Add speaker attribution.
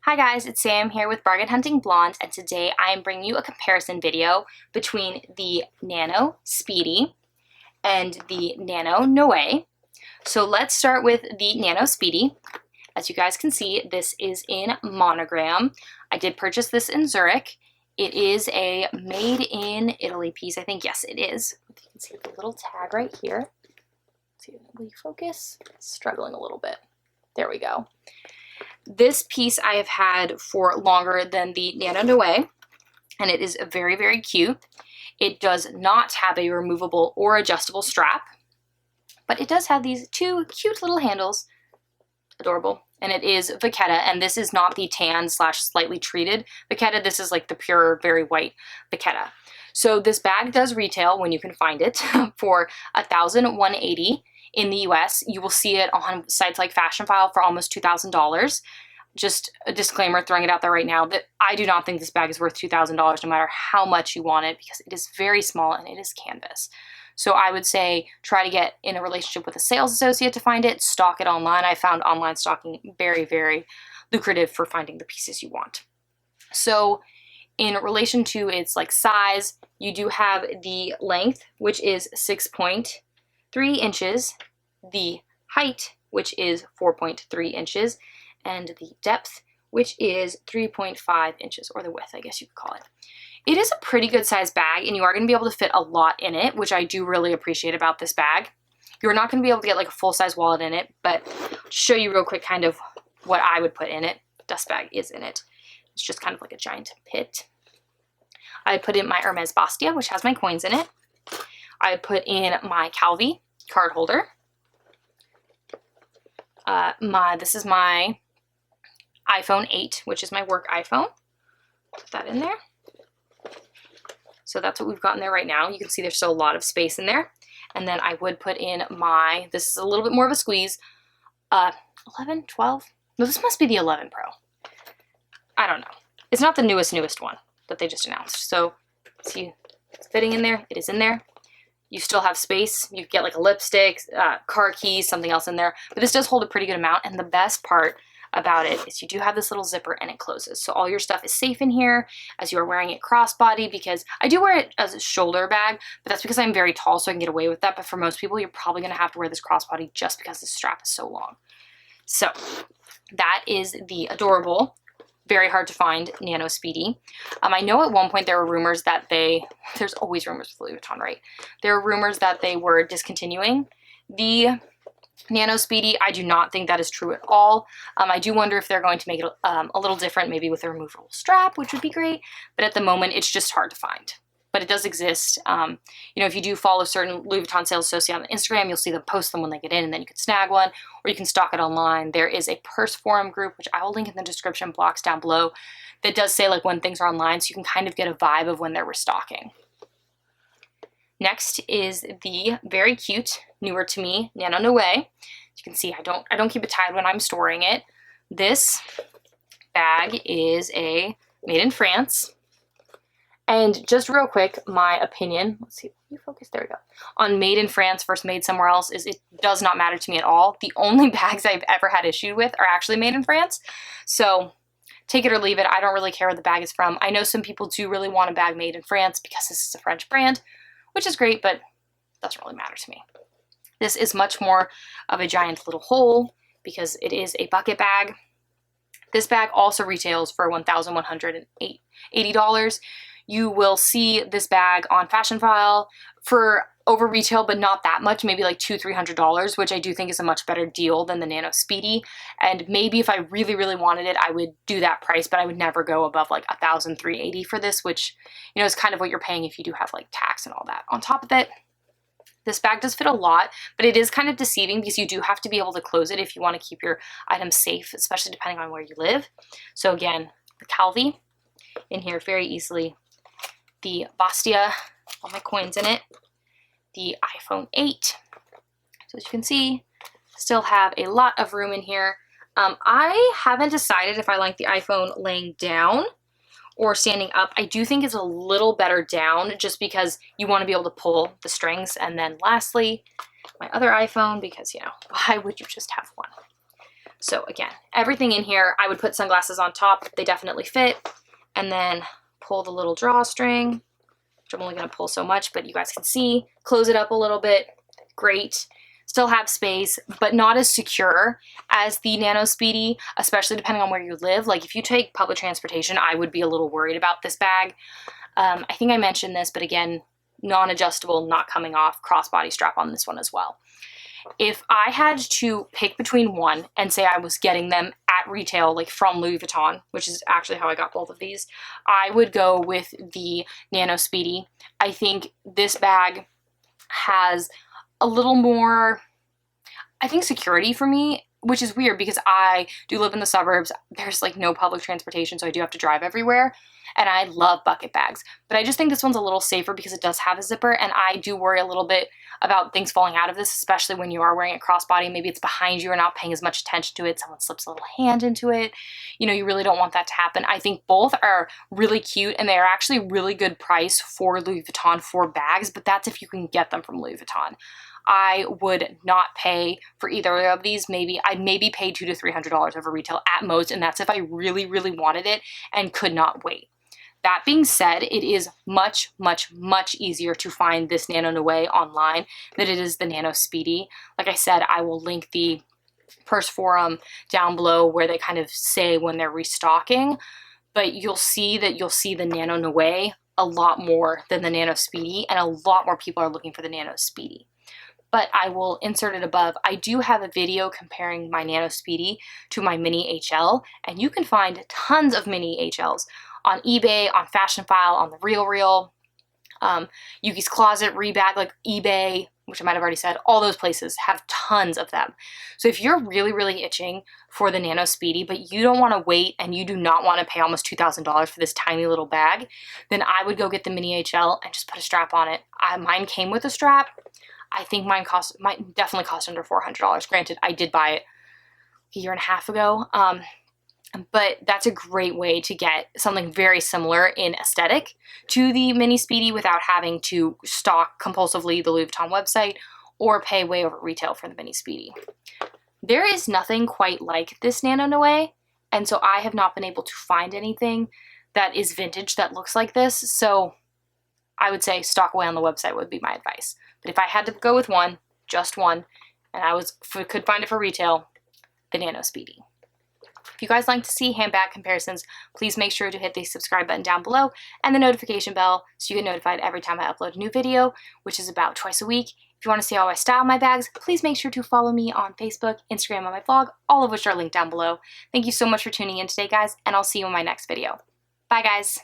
Speaker 1: Hi guys, it's Sam here with Bargain.hunting.blonde, and today I am bringing you a comparison video between the Nano Speedy and the Nano Noe. So let's start with the Nano Speedy. As you guys can see, this is in monogram. I did purchase this in Zurich. It is a made in Italy piece, I think. Yes, it is. You can see the little tag right here. Let's see, will you focus? It's struggling a little bit. There we go. This piece I have had for longer than the Nano Noe, and it is very, very cute. It does not have a removable or adjustable strap, but it does have these two cute little handles. Adorable. And it is Vachetta, and this is not the tan / slightly treated Vachetta. This is like the pure, very white Vachetta. So this bag does retail, when you can find it, for $1,180 in the US. You will see it on sites like Fashionphile for almost $2,000. Just a disclaimer, throwing it out there right now, that I do not think this bag is worth $2,000 no matter how much you want it, because it is very small and it is canvas. So I would say try to get in a relationship with a sales associate to find it, stock it online. I found online stocking very, very lucrative for finding the pieces you want. So in relation to its like size, you do have the length, which is 6.3 inches, the height, which is 4.3 inches, and the depth, which is 3.5 inches, or the width, I guess you could call it. It is a pretty good sized bag, and you are going to be able to fit a lot in it, which I do really appreciate about this bag. You're not going to be able to get like a full-size wallet in it, but to show you real quick kind of what I would put in it. Dust bag is in it. It's just kind of like a giant pit. I put in my Hermes Bastia, which has my coins in it. I put in my Calvi card holder. This is my iPhone 8, which is my work iPhone. Put that in there. So that's what we've got in there right now. You can see there's still a lot of space in there. And then I would put in my, this is a little bit more of a squeeze, 11, 12? No, this must be the 11 Pro. I don't know. It's not the newest one that they just announced. So see, it's fitting in there. It is in there. You still have space. You get like a lipstick, car keys, something else in there. But this does hold a pretty good amount. And the best part about it is you do have this little zipper and it closes. So all your stuff is safe in here as you are wearing it crossbody, because I do wear it as a shoulder bag, but that's because I'm very tall, so I can get away with that. But for most people, you're probably going to have to wear this crossbody just because the strap is so long. So that is the adorable, very hard to find Nano Speedy. I know at one point there were rumors that there's always rumors with Louis Vuitton, right? There were rumors that they were discontinuing the Nano Speedy. I do not think that is true at all. I do wonder if they're going to make it a little different, maybe with a removable strap, which would be great. But at the moment, it's just hard to find. But it does exist. You know, if you do follow certain Louis Vuitton sales associates on Instagram, you'll see them post them when they get in, and then you can snag one, or you can stock it online. There is a purse forum group, which I will link in the description box down below, that does say like when things are online, so you can kind of get a vibe of when they're restocking. Next is the very cute, newer to me, Nano Noe. As you can see, I don't keep it tied when I'm storing it. This bag is a made in France. And just real quick, my opinion, let's see, you focus, there we go, on made in France versus made somewhere else is it does not matter to me at all. The only bags I've ever had issue with are actually made in France. So take it or leave it. I don't really care where the bag is from. I know some people do really want a bag made in France because this is a French brand, which is great, but doesn't really matter to me. This is much more of a giant little hole because it is a bucket bag. This bag also retails for $1,180. You will see this bag on Fashionphile for over retail, but not that much, maybe like $200–300, which I do think is a much better deal than the Nano Speedy. And maybe if I really, really wanted it, I would do that price, but I would never go above like $1,380 for this, which, you know, is kind of what you're paying if you do have like tax and all that. On top of it, this bag does fit a lot, but it is kind of deceiving because you do have to be able to close it if you want to keep your items safe, especially depending on where you live. So again, the Calvi in here very easily. The Bastia, all my coins in it. The iPhone 8. So as you can see, still have a lot of room in here. I haven't decided if I like the iPhone laying down or standing up. I do think it's a little better down just because you want to be able to pull the strings. And then lastly, my other iPhone, because, you know, why would you just have one? So again, everything in here, I would put sunglasses on top. They definitely fit. And then pull the little drawstring, which I'm only going to pull so much, but you guys can see. Close it up a little bit. Great. Still have space, but not as secure as the Nano Speedy, especially depending on where you live. Like if you take public transportation, I would be a little worried about this bag. I think I mentioned this, but again, non-adjustable, not coming off, crossbody strap on this one as well. If I had to pick between one and say I was getting them at retail, like from Louis Vuitton, which is actually how I got both of these, I would go with the Nano Speedy. I think this bag has a little more, I think, security for me, which is weird because I do live in the suburbs. There's like no public transportation, so I do have to drive everywhere. And I love bucket bags, but I just think this one's a little safer because it does have a zipper, and I do worry a little bit about things falling out of this, especially when you are wearing it crossbody. Maybe it's behind you or not paying as much attention to it. Someone slips a little hand into it. You know, you really don't want that to happen. I think both are really cute, and they are actually really good price for Louis Vuitton for bags, but that's if you can get them from Louis Vuitton. I would not pay for either of these. I'd maybe pay $200 to $300 over retail at most, and that's if I really, really wanted it and could not wait. That being said, it is much, much, much easier to find this Nano Noe online than it is the Nano Speedy. Like I said, I will link the purse forum down below where they kind of say when they're restocking, but you'll see the Nano Noe a lot more than the Nano Speedy, and a lot more people are looking for the Nano Speedy. But I will insert it above. I do have a video comparing my Nano Speedy to my Mini HL, and you can find tons of Mini HLs on eBay, on Fashion File, on the RealReal, Yuki's Closet, Rebag, like eBay, which I might have already said. All those places have tons of them. So if you're really, really itching for the Nano Speedy, but you don't want to wait and you do not want to pay almost $2,000 for this tiny little bag, then I would go get the Mini HL and just put a strap on it. Mine came with a strap. I think mine definitely cost under $400. Granted, I did buy it a year and a half ago, but that's a great way to get something very similar in aesthetic to the Mini Speedy without having to stock compulsively the Louis Vuitton website or pay way over retail for the Mini Speedy. There is nothing quite like this Nano Noe, and so I have not been able to find anything that is vintage that looks like this, so I would say stock away on the website would be my advice. But if I had to go with one, just one, and I could find it for retail, the Nano Speedy. If you guys like to see handbag comparisons, please make sure to hit the subscribe button down below and the notification bell so you get notified every time I upload a new video, which is about twice a week. If you want to see how I style my bags, please make sure to follow me on Facebook, Instagram, and my blog, all of which are linked down below. Thank you so much for tuning in today, guys, and I'll see you in my next video. Bye, guys.